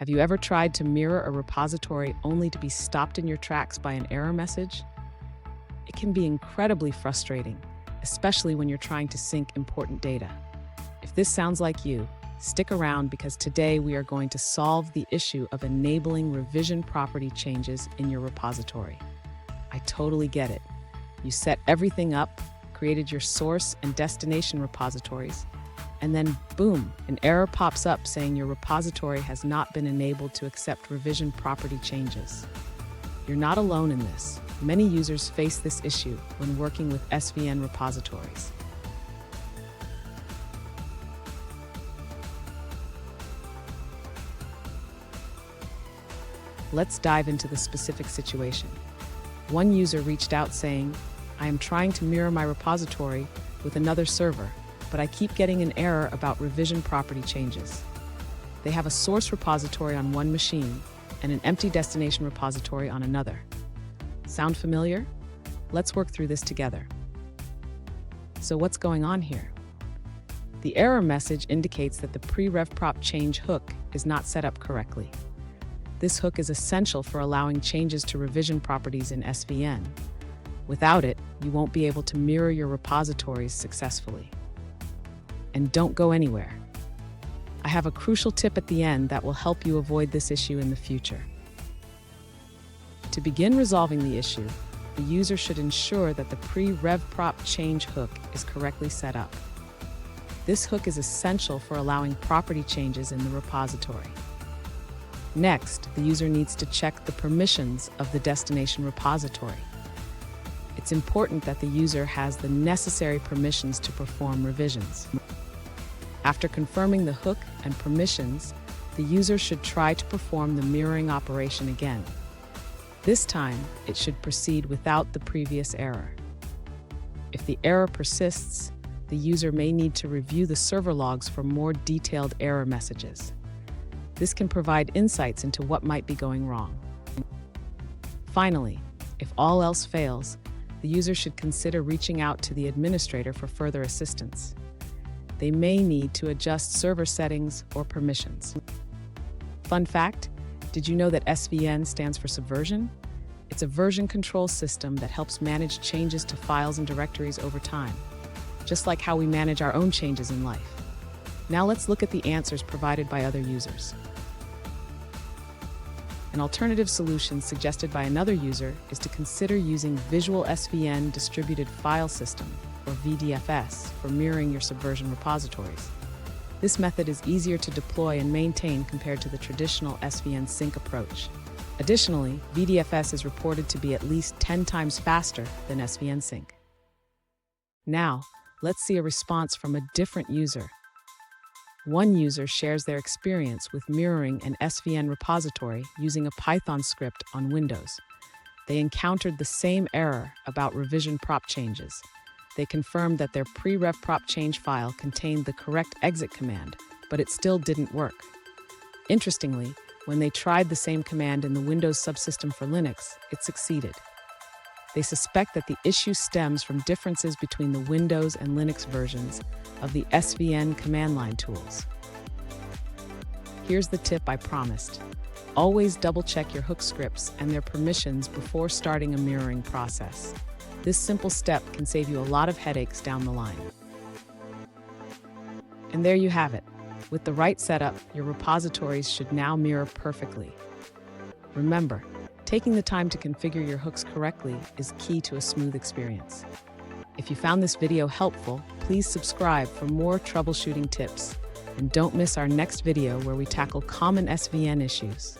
Have you ever tried to mirror a repository only to be stopped in your tracks by an error message? It can be incredibly frustrating, especially when you're trying to sync important data. If this sounds like you, stick around because today we are going to solve the issue of enabling revision property changes in your repository. I totally get it. You set everything up, created your source and destination repositories, and then boom, an error pops up saying your repository has not been enabled to accept revision property changes. You're not alone in this. Many users face this issue when working with SVN repositories. Let's dive into the specific situation. One user reached out saying, "I am trying to mirror my repository with another server, but I keep getting an error about revision property changes." They have a source repository on one machine and an empty destination repository on another. Sound familiar? Let's work through this together. So what's going on here? The error message indicates that the pre-RevProp hook is not set up correctly. This hook is essential for allowing changes to revision properties in SVN. Without it, you won't be able to mirror your repositories successfully. And don't go anywhere. I have a crucial tip at the end that will help you avoid this issue in the future. To begin resolving the issue, the user should ensure that the pre-RevProp hook is correctly set up. This hook is essential for allowing property changes in the repository. Next, the user needs to check the permissions of the destination repository. It's important that the user has the necessary permissions to perform revisions. After confirming the hook and permissions, the user should try to perform the mirroring operation again. This time, it should proceed without the previous error. If the error persists, the user may need to review the server logs for more detailed error messages. This can provide insights into what might be going wrong. Finally, if all else fails, the user should consider reaching out to the administrator for further assistance. They may need to adjust server settings or permissions. Fun fact, did you know that SVN stands for Subversion? It's a version control system that helps manage changes to files and directories over time, just like how we manage our own changes in life. Now let's look at the answers provided by other users. An alternative solution suggested by another user is to consider using Visual SVN Distributed File System, or VDFS, for mirroring your Subversion repositories. This method is easier to deploy and maintain compared to the traditional SVN sync approach. Additionally, VDFS is reported to be at least 10 times faster than SVN sync. Now, let's see a response from a different user. One user shares their experience with mirroring an SVN repository using a Python script on Windows. They encountered the same error about revision prop changes. They confirmed that their pre-RevProp file contained the correct exit command, but it still didn't work. Interestingly, when they tried the same command in the Windows subsystem for Linux, it succeeded. They suspect that the issue stems from differences between the Windows and Linux versions of the SVN command line tools. Here's the tip I promised. Always double-check your hook scripts and their permissions before starting a mirroring process. This simple step can save you a lot of headaches down the line. And there you have it. With the right setup, your repositories should now mirror perfectly. Remember, taking the time to configure your hooks correctly is key to a smooth experience. If you found this video helpful, please subscribe for more troubleshooting tips. And don't miss our next video where we tackle common SVN issues.